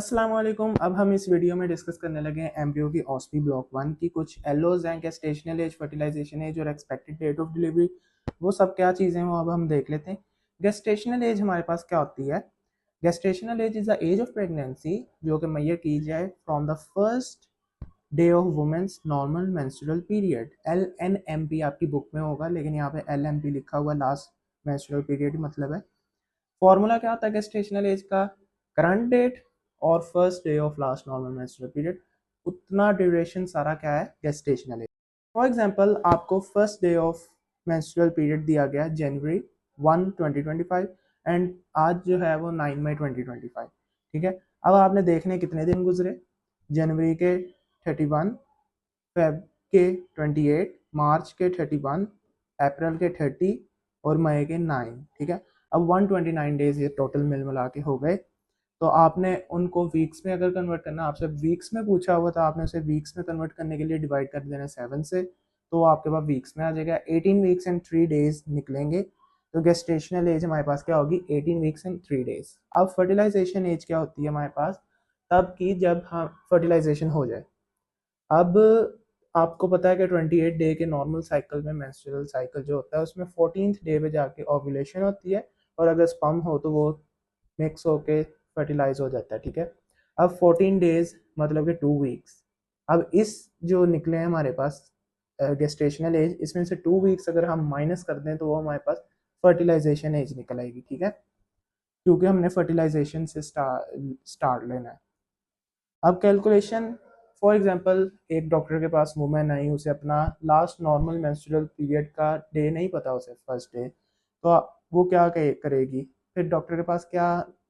अस्सलाम वालेकुम। अब हम इस वीडियो में डिस्कस करने लगे हैं एम्ब्रियो की ऑस्पी ब्लॉक 1 की कुछ एलोज हैं, गेस्टेशनल एज, फर्टिलाइजेशन एज और एक्सपेक्टेड डेट ऑफ डिलीवरी। वो सब क्या चीज़ें हैं वो अब हम देख लेते हैं। गेस्टेशनल एज हमारे पास क्या होती है? Gestational age is the age of pregnancy जो कि मैयर की जाए from the first day of women's normal menstrual period. LNMP आपकी बुक में होगा, लेकिन यहाँ पे LMP लिखा हुआ, लास्ट मेंस्ट्रुअल पीरियड मतलब है। फॉर्मूला क्या होता है गेस्टेशनल एज का? करंट डेट और first day of last normal menstrual period, उतना ड्यूरेशन सारा क्या है गेस्टेशनल एज। फॉर एग्जांपल आपको first day of menstrual period दिया गया January 1, 2025 एंड आज जो है वो 9 मई 2025। ठीक है, अब आपने देखने कितने दिन गुजरे। जनवरी के 31, फेब के 28, मार्च के 31, अप्रैल के 30 और मई के 9। ठीक है, अब 129 डेज ये टोटल मिल मिला के हो गए। तो आपने उनको वीक्स में अगर कन्वर्ट करना, आपसे वीक्स में पूछा हुआ था, आपने उसे वीक्स में कन्वर्ट करने के लिए डिवाइड कर देना 7 से, तो आपके पास वीक्स में आ जाएगा। 18 वीक्स एंड 3 डेज निकलेंगे। तो गेस्टेशनल एज हमारे पास क्या होगी? 18 वीक्स एंड 3 डेज। अब फर्टिलाइजेशन एज क्या होती है हमारे पास? तब की जब हम फर्टिलाइजेशन हो जाए। अब आपको पता है कि 28 डे के नॉर्मल साइकिल में, मेंस्ट्रुअल साइकिल जो होता है उसमें 14th डे पे जाके ओव्यूलेशन होती है, और अगर स्पर्म हो तो वो मिक्स होके फर्टिलाइज हो जाता है। ठीक है, अब 14 डेज मतलब कि 2 वीक्स। अब इस जो निकले हैं हमारे पास गेस्टेशनल एज, इसमें से 2 वीक्स अगर हम माइनस कर दें तो वो हमारे पास फर्टिलाइजेशन एज निकल आएगी। ठीक है, क्योंकि हमने फर्टिलाइजेशन से स्टार्ट लेना है। अब कैलकुलेशन, फॉर एग्जांपल एक डॉक्टर के पास वुमेन आई, उसे अपना लास्ट नॉर्मल मेंस्ट्रुअल पीरियड का डे नहीं पता, उसे फर्स्ट डे, तो वो क्या करेगी? फिर डॉक्टर के पास क्या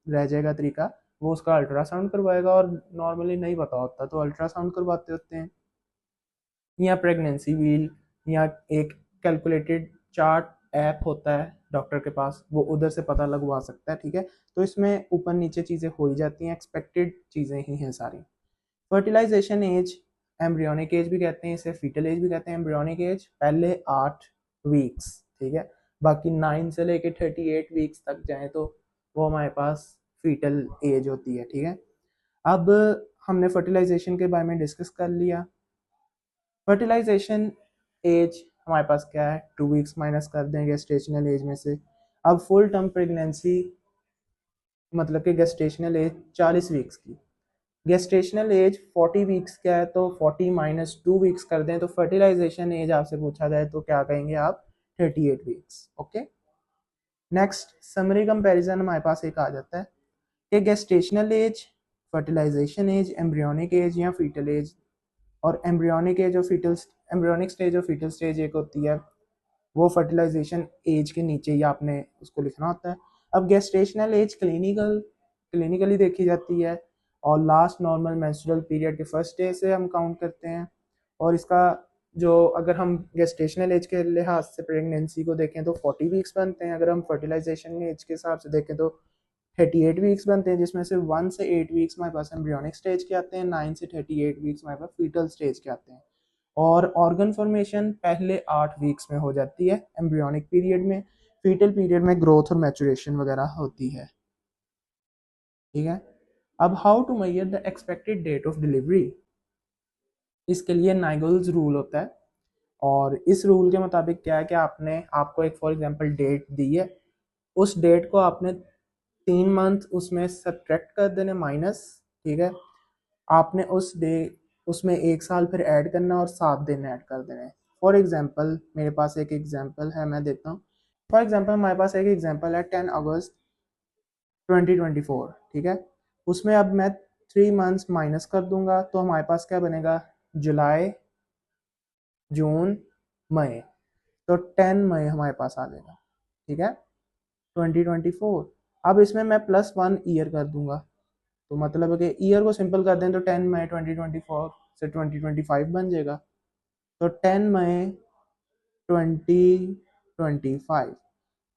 रह जाएगा तरीका? वो उसका अल्ट्रासाउंड करवाएगा, और नॉर्मली नहीं पता होता तो अल्ट्रासाउंड करवाते होते हैं, या प्रेगनेंसी व्हील, या एक कैलकुलेटेड चार्ट ऐप होता है डॉक्टर के पास, वो उधर से पता लगवा सकता है। ठीक है, तो इसमें ऊपर नीचे चीज़ें हो ही जाती हैं, एक्सपेक्टेड चीज़ें ही हैं सारी। फर्टिलाइजेशन एज, एम्ब्रियोनिक एज भी कहते हैं इसे, फीटल एज भी कहते हैं। एम्ब्रियोनिक एज पहले 8 वीक्स, ठीक है, बाकी 9 से लेके 38 वीक्स तक जाए तो वो हमारे पास फीटल एज होती है। ठीक है, अब हमने फर्टिलाइजेशन के बारे में डिस्कस कर लिया। फर्टिलाइजेशन एज हमारे पास क्या है? 2 वीक्स माइनस कर देंगे गेस्टेशनल एज में से। अब फुल टर्म प्रेगनेंसी मतलब कि गेस्टेशनल एज 40 वीक्स की, गेस्टेशनल एज 40 वीक्स क्या है, तो 40 माइनस 2 वीक्स कर दें तो फर्टिलाइजेशन एज आपसे पूछा जाए तो क्या कहेंगे आप? 38 weeks. Okay, next summary comparison हमारे पास एक आ जाता है कि gestational age, fertilization age, embryonic age या फीटल एज। और एम्ब्रियोनिक एज और फीटल, एम्ब्रियोनिक स्टेज और फीटल स्टेज एक होती है, वो फर्टिलाइजेशन एज के नीचे ही आपने उसको लिखना होता है। अब गेस्टेशनल एज क्लिनिकली देखी जाती है, और लास्ट नॉर्मल मेंस्ट्रुअल पीरियड के फर्स्ट डे से हम काउंट करते हैं। और इसका जो, अगर हम गेस्टेशनल एज के लिहाज से प्रेगनेंसी को देखें तो 40 वीक्स बनते हैं, अगर हम फर्टिलाइजेशन एज के हिसाब से देखें तो 38 वीक्स बनते हैं, जिसमें से 1 से 8 वीक्स हमारे पास एम्ब्रियोनिक स्टेज के आते हैं, 9 से 38 वीक्स हमारे पास फीटल स्टेज के आते हैं। और ऑर्गन फॉर्मेशन पहले 8 वीक्स में हो जाती है एम्ब्रियोनिक पीरियड में, फीटल पीरियड में ग्रोथ और मैचुरेशन वगैरह होती है। ठीक है, अब how to measure the expected date of delivery, इसके लिए नाइगल्स रूल होता है। और इस रूल के मुताबिक क्या है कि आपने, आपको एक फॉर एग्जांपल डेट दी है, उस डेट को आपने 3 मंथ उसमें सब्ट्रैक्ट कर देने, माइनस। ठीक है, आपने उस डे उसमें 1 साल फिर ऐड करना और 7 दिन ऐड कर देने। फॉर एग्जांपल मेरे पास एक एग्जांपल है, मैं देता हूँ। फॉर एग्जांपल हमारे पास एक एग्जांपल है 10 अगस्त 2024। ठीक है, उसमें अब मैं 3 मंथ्स माइनस कर दूंगा तो हमारे पास क्या बनेगा? जुलाई, जून, मई। तो 10 मई हमारे पास आ जाएगा। ठीक है, 2024। अब इसमें मैं +1 ईयर कर दूंगा, तो मतलब है कि ईयर को सिंपल कर दें तो 10 मई 2024 से 2025 बन जाएगा। तो 10 मई 2025।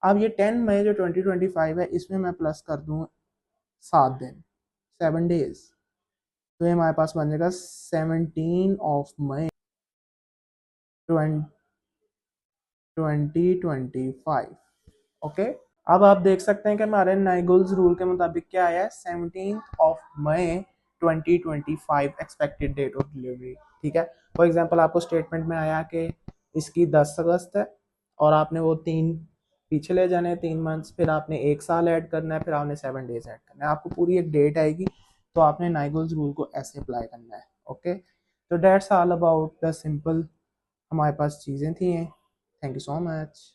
अब ये 10 मई जो 2025 है, इसमें मैं प्लस कर दूँ 7 दिन, 7 डेज, तो ये हमारे पास बन जाएगा 17 मई 2025। ओके, अब आप देख सकते हैं कि हमारे नाइगुल्स रूल के मुताबिक क्या आया है, 17 मई 2025 एक्सपेक्टेड डेट ऑफ डिलीवरी। ठीक है, फॉर एग्जांपल आपको स्टेटमेंट में आया कि इसकी 10 अगस्त है और आपने वो 3 पीछे ले जाने हैं 3 मंथ्स, फिर आपने 1 साल ऐड करना है, फिर आपने 7 डेज ऐड करना है, आपको पूरी एक डेट आएगी, तो आपने नाइगुल्स रूल को ऐसे अप्लाई करना है। ओके, तो that's all about the simple, हमारे पास चीज़ें थी। Thank you so much.